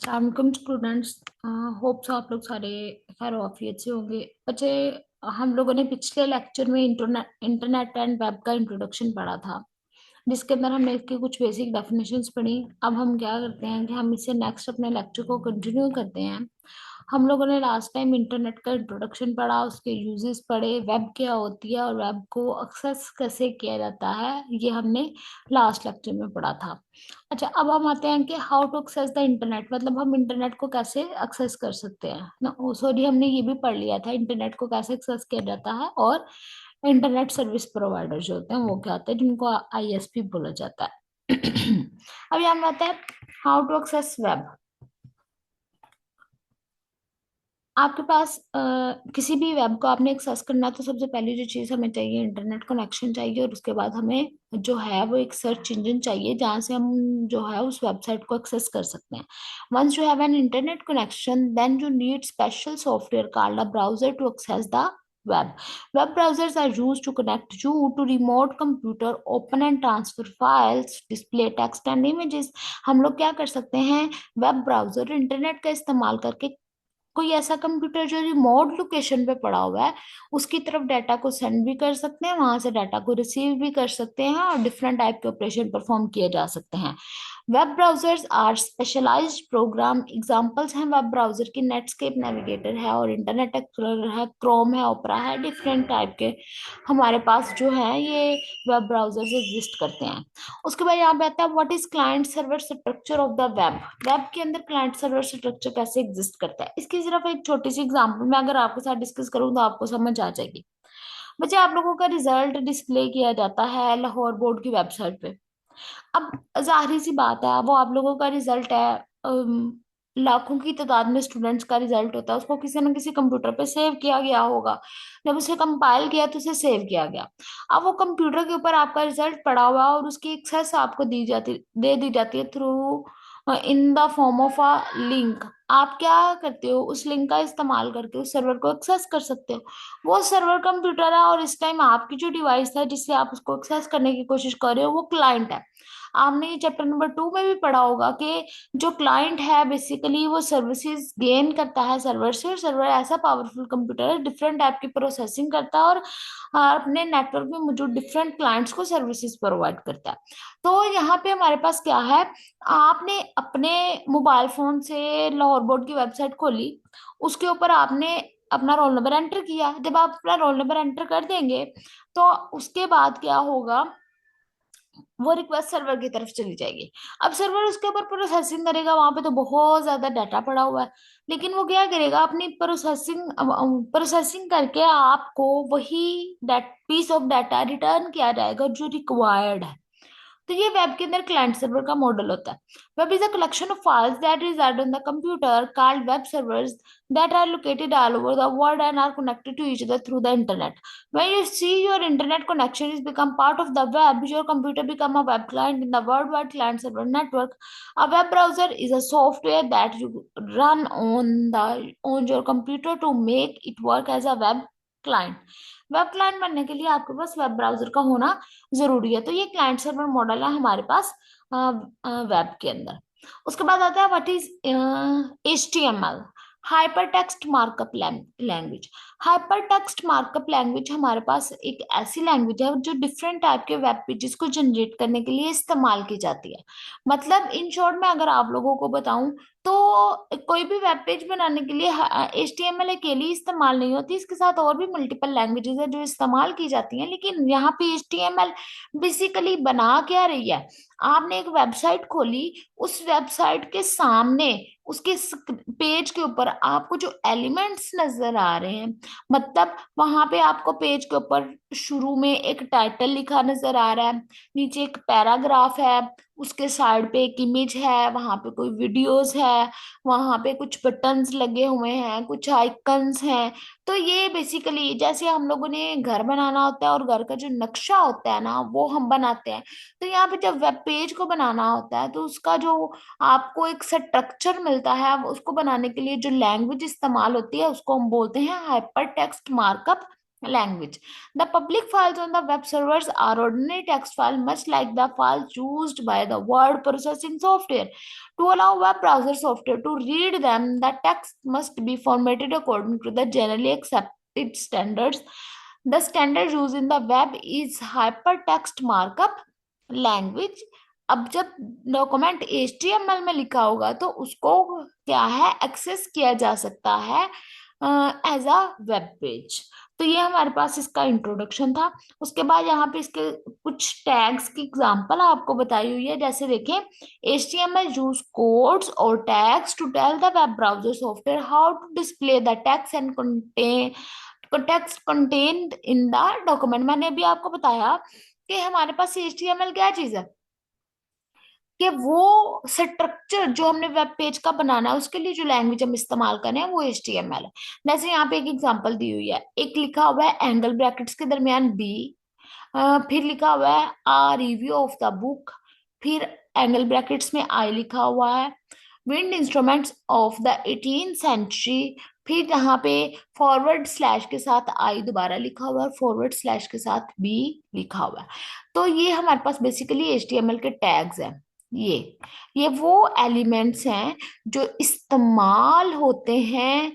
सलामकुम students. Hopes आप लोग सारे खैर ऑफियत से होंगे। बच्चे, हम लोगों ने पिछले लेक्चर में इंटरनेट एंड वेब का इंट्रोडक्शन पढ़ा था, जिसके अंदर हमने इसकी कुछ बेसिक डेफिनेशंस पढ़ी। अब हम क्या करते हैं कि हम इससे नेक्स्ट अपने लेक्चर को कंटिन्यू करते हैं। हम लोगों ने लास्ट टाइम इंटरनेट का इंट्रोडक्शन पढ़ा, उसके यूजेस पढ़े, वेब क्या होती है और वेब को एक्सेस कैसे किया जाता है, ये हमने लास्ट लेक्चर में पढ़ा था। अच्छा, अब हम आते हैं कि how to access the internet, मतलब हम इंटरनेट को कैसे एक्सेस कर सकते हैं ना। सॉरी, हमने ये भी पढ़ लिया था इंटरनेट को कैसे एक्सेस किया जाता है, और इंटरनेट सर्विस प्रोवाइडर जो होते हैं वो क्या होते हैं, जिनको आईएसपी बोला जाता है। अब यहाँ आता है हाउ टू एक्सेस वेब। आपके पास किसी भी वेब को आपने एक्सेस करना है तो सबसे पहली जो चीज़ हमें चाहिए, इंटरनेट कनेक्शन चाहिए, और उसके बाद हमें जो है वो एक सर्च इंजन चाहिए जहाँ से हम जो है उस वेबसाइट को एक्सेस कर सकते हैं। Once you have an internet connection then you need special software called a browser to access the web. Web browsers are used to connect you to remote computer, open and transfer files, display text and images. हम लोग क्या कर सकते हैं, web browser internet का इस्तेमाल करके कोई ऐसा कंप्यूटर जो रिमोट लोकेशन पे पड़ा हुआ है उसकी तरफ डाटा को सेंड भी कर सकते हैं, वहां से डाटा को रिसीव भी कर सकते हैं, और डिफरेंट टाइप के ऑपरेशन परफॉर्म किए जा सकते हैं। Web browsers are specialised program. Examples हैं वेब ब्राउजर की, नेटस्केप नेविगेटर है और इंटरनेट एक्सप्लोरर है, क्रोम है, ओपेरा है, डिफरेंट टाइप के हमारे पास जो है ये वेब ब्राउजर्स एग्जिस्ट करते हैं। उसके बाद यहाँ पे आता है what is client server structure of the web. Web के अंदर क्लाइंट सर्वर स्ट्रक्चर कैसे एग्जिस्ट करता है, इसकी सिर्फ एक छोटी सी एग्जांपल मैं अगर आपके साथ डिस्कस करूँ तो आपको समझ आ जाएगी। बच्चे, आप लोगों का रिजल्ट डिस्प्ले किया जाता है लाहौर बोर्ड की वेबसाइट पे। अब जाहिर सी बात है, वो आप लोगों का रिजल्ट है, लाखों की तादाद में स्टूडेंट्स का रिजल्ट होता है, उसको किसी न किसी कंप्यूटर पे सेव किया गया होगा। जब उसे कंपाइल किया तो उसे सेव किया गया। अब वो कंप्यूटर के ऊपर आपका रिजल्ट पड़ा हुआ है और उसकी एक्सेस आपको दी जाती है through in the form of a link. आप क्या करते हो, उस लिंक का इस्तेमाल करके उस सर्वर को एक्सेस कर सकते हो। वो सर्वर कंप्यूटर है और इस टाइम आपकी जो डिवाइस है जिससे आप उसको एक्सेस करने की कोशिश कर रहे हो वो क्लाइंट है। आपने ये चैप्टर नंबर 2 में भी पढ़ा होगा कि जो क्लाइंट है बेसिकली वो सर्विसेज गेन करता है सर्वर से, और सर्वर ऐसा पावरफुल कंप्यूटर है, डिफरेंट टाइप की प्रोसेसिंग करता है और अपने नेटवर्क में मौजूद डिफरेंट क्लाइंट्स को सर्विसेज प्रोवाइड करता है। तो यहाँ पे हमारे पास क्या है, आपने अपने मोबाइल फोन से लाहौर बोर्ड की वेबसाइट खोली, उसके ऊपर आपने अपना रोल नंबर एंटर किया। जब आप अपना रोल नंबर एंटर कर देंगे तो उसके बाद क्या होगा, वो रिक्वेस्ट सर्वर की तरफ चली जाएगी। अब सर्वर उसके ऊपर प्रोसेसिंग करेगा, वहां पे तो बहुत ज्यादा डाटा पड़ा हुआ है, लेकिन वो क्या करेगा, अपनी प्रोसेसिंग करके आपको वही पीस ऑफ डाटा रिटर्न किया जाएगा जो रिक्वायर्ड है। तो ये वेब के अंदर क्लाइंट सर्वर का मॉडल होता है। Web is a collection of files that reside on the computer called web servers that are located all over the world and are connected to each other through the internet. When you see your internet connection is become part of the web, your computer become a web client in the worldwide client server network. A web browser is a software that you run on your computer to make it work as a web client. Web client बनने के लिए आपके पास web browser का होना जरूरी है। तो ये क्लाइंट सर्वर मॉडल है हमारे पास वेब के अंदर। उसके बाद आता है what is HTML, hyper text markup language. Hyper text markup language हमारे पास एक ऐसी लैंग्वेज है जो डिफरेंट टाइप के वेब पेजेस को जनरेट करने के लिए इस्तेमाल की जाती है। मतलब इन शॉर्ट में अगर आप लोगों को बताऊं तो कोई भी वेब पेज बनाने के लिए HTML अकेली इस्तेमाल नहीं होती, इसके साथ और भी मल्टीपल लैंग्वेजेस है जो इस्तेमाल की जाती हैं। लेकिन यहाँ पे HTML बेसिकली बना क्या रही है, आपने एक वेबसाइट खोली, उस वेबसाइट के सामने उसके पेज के ऊपर आपको जो एलिमेंट्स नजर आ रहे हैं, मतलब वहां पे आपको पेज के ऊपर शुरू में एक टाइटल लिखा नजर आ रहा है, नीचे एक पैराग्राफ है, उसके साइड पे एक इमेज है, वहां पे कोई वीडियोस है, वहां पे कुछ बटन्स लगे हुए हैं, कुछ आइकन्स हैं। तो ये बेसिकली जैसे हम लोगों ने घर बनाना होता है और घर का जो नक्शा होता है ना वो हम बनाते हैं, तो यहाँ पे जब वेब पेज को बनाना होता है तो उसका जो आपको एक स्ट्रक्चर मिलता है, अब उसको बनाने के लिए जो लैंग्वेज इस्तेमाल होती है उसको हम बोलते हैं hyper text markup language. The public files on the web servers are ordinary text file, much like the files used by the word processing software. To allow web browser software to read them, the text must be formatted according to the generally accepted standards. The standard used in the web is hypertext markup language. अब जब document HTML में लिखा होगा तो उसको क्या है, access किया जा सकता है एज अ वेब पेज। तो ये हमारे पास इसका इंट्रोडक्शन था। उसके बाद यहाँ पे इसके कुछ टैग्स की एग्जांपल आपको बताई हुई है। जैसे देखें, HTML यूज कोड्स और tags to tell the web browser software how to display the text and text contained in the document. मैंने अभी आपको बताया कि हमारे पास HTML क्या चीज है, कि वो स्ट्रक्चर जो हमने वेब पेज का बनाना है उसके लिए जो लैंग्वेज हम इस्तेमाल करें वो HTML है। जैसे यहाँ पे एक एग्जांपल दी हुई है, एक लिखा हुआ है एंगल ब्रैकेट्स के दरमियान बी, फिर लिखा हुआ है a review of the book, फिर एंगल ब्रैकेट्स में आई लिखा हुआ है wind instruments of the 18th century, फिर यहाँ पे फॉरवर्ड स्लैश के साथ आई दोबारा लिखा हुआ है, फॉरवर्ड स्लैश के साथ बी लिखा हुआ है। तो ये हमारे पास बेसिकली HTML के टैग्स हैं। ये वो एलिमेंट्स हैं जो इस्तेमाल होते हैं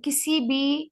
किसी भी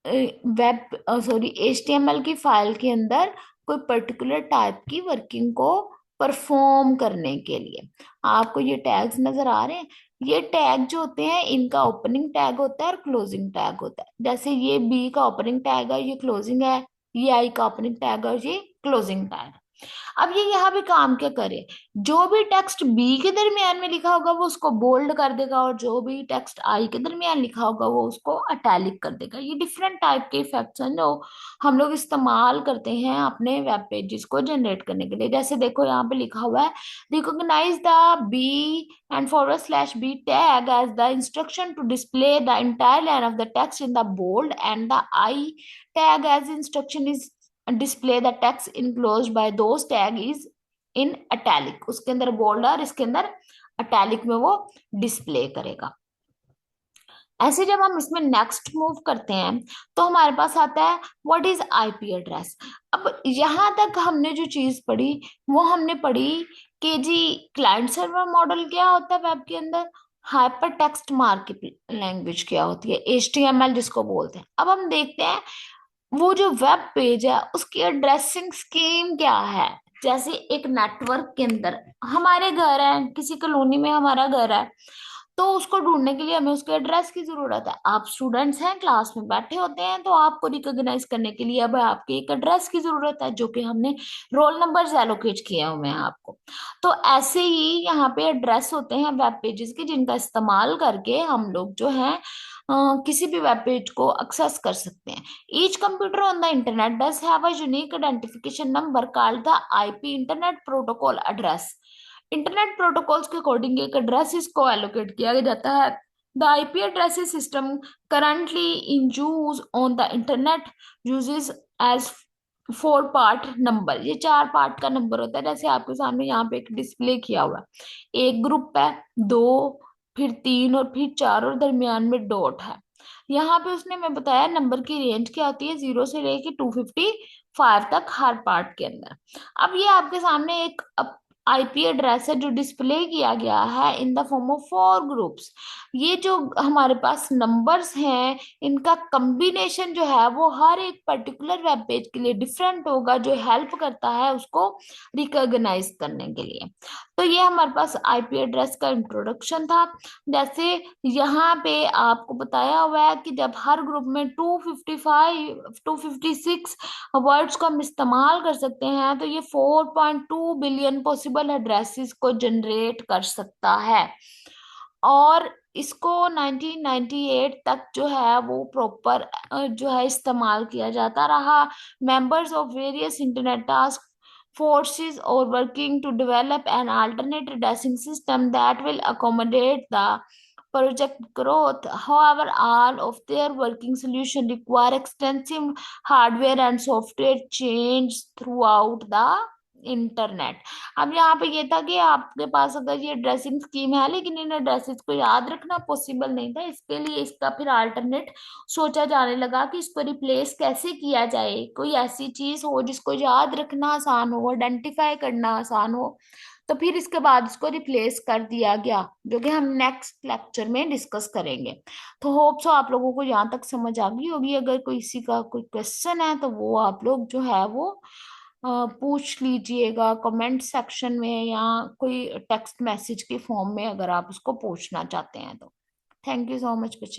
वेब सॉरी HTML की फाइल के अंदर कोई पर्टिकुलर टाइप की वर्किंग को परफॉर्म करने के लिए। आपको ये टैग्स नजर आ रहे हैं। ये टैग जो होते हैं इनका ओपनिंग टैग होता है और क्लोजिंग टैग होता है। जैसे ये बी का ओपनिंग टैग है, ये क्लोजिंग है, ये आई का ओपनिंग टैग है और ये क्लोजिंग टैग है। अब ये यहाँ पे काम क्या करे, जो भी टेक्स्ट बी के दरमियान में लिखा होगा वो उसको बोल्ड कर देगा और जो भी टेक्स्ट आई के दरमियान लिखा होगा वो उसको अटैलिक कर देगा। ये डिफरेंट टाइप के इफेक्ट्स हैं जो हम लोग इस्तेमाल करते हैं अपने वेब पेजेस को जनरेट करने के लिए। जैसे देखो यहाँ पे लिखा हुआ है, recognise the B and forward slash B tag as the instruction to display the entire line of the text in the bold and the I tag as instruction is display the text enclosed by those tag is in italic। उसके अंदर bold और इसके अंदर italic में वो display करेगा। ऐसे जब हम इसमें नेक्स्ट मूव करते हैं तो हमारे पास आता है व्हाट इज IP एड्रेस। अब यहां तक हमने जो चीज पढ़ी वो हमने पढ़ी कि जी क्लाइंट सर्वर मॉडल क्या होता है वेब के अंदर, हाइपर टेक्स्ट मार्कअप लैंग्वेज क्या होती है, HTML जिसको बोलते हैं। अब हम देखते हैं वो जो वेब पेज है उसकी एड्रेसिंग स्कीम क्या है। जैसे एक नेटवर्क के अंदर हमारे घर है, किसी कॉलोनी में हमारा घर है, तो उसको ढूंढने के लिए हमें उसके एड्रेस की जरूरत है। आप स्टूडेंट्स हैं, क्लास में बैठे होते हैं, तो आपको रिकॉग्नाइज करने के लिए अब आपके एक एड्रेस की जरूरत है जो कि हमने रोल नंबर एलोकेट किए हुए हैं आपको। तो ऐसे ही यहाँ पे एड्रेस होते हैं वेब पेजेस के जिनका इस्तेमाल करके हम लोग जो है किसी भी वेब पेज को एक्सेस कर सकते हैं। Each computer on the internet does have a unique identification number called the IP internet protocol address. Internet protocols के अकॉर्डिंग एक एड्रेस इसको एलोकेट किया जाता है। The IP address system currently in use on the internet uses as 4 part number. ये 4 part का number होता है। जैसे आपके सामने यहाँ पे एक डिस्प्ले किया हुआ है, एक ग्रुप है, दो, फिर तीन और फिर चार और दरमियान में डॉट है। यहाँ पे उसने मैं बताया नंबर की रेंज क्या होती है, 0 से लेके 255 तक हर पार्ट के अंदर। अब ये आपके सामने एक IP एड्रेस है जो डिस्प्ले किया गया है in the form of 4 groups. ये जो हमारे पास नंबर्स हैं इनका कॉम्बिनेशन जो है वो हर एक पर्टिकुलर वेब पेज के लिए डिफरेंट होगा, जो हेल्प करता है उसको रिकॉग्नाइज करने के लिए। तो ये हमारे पास IP एड्रेस का इंट्रोडक्शन था। जैसे यहाँ पे आपको बताया हुआ है कि जब हर ग्रुप में 256 वर्ड्स को हम इस्तेमाल कर सकते हैं तो ये 4.2 बिलियन पॉसिबल एड्रेसेस को जनरेट कर सकता है। और इसको 1998 तक जो है वो प्रॉपर जो है इस्तेमाल किया जाता रहा। Members of various internet task forces or working to develop an alternate addressing system that will accommodate the project growth. However, all of their working solution require extensive hardware and software change throughout the internet. अब यहाँ पे ये था कि आपके पास अगर ये dressing scheme है, लेकिन इन ड्रेसेस को याद रखना पॉसिबल नहीं था, इसके लिए इसका फिर अल्टरनेट सोचा जाने लगा कि इसको रिप्लेस कैसे किया जाए, कोई ऐसी चीज हो जिसको याद रखना आसान हो, आइडेंटिफाई करना आसान हो। तो फिर इसके बाद इसको रिप्लेस कर दिया गया, जो कि हम नेक्स्ट लेक्चर में डिस्कस करेंगे। तो होप सो आप लोगों को यहाँ तक समझ आ गई होगी। अगर कोई किसी का कोई क्वेश्चन है तो वो आप लोग जो है वो पूछ लीजिएगा कमेंट सेक्शन में, या कोई टेक्स्ट मैसेज के फॉर्म में अगर आप उसको पूछना चाहते हैं तो। थैंक यू सो मच बच्चे।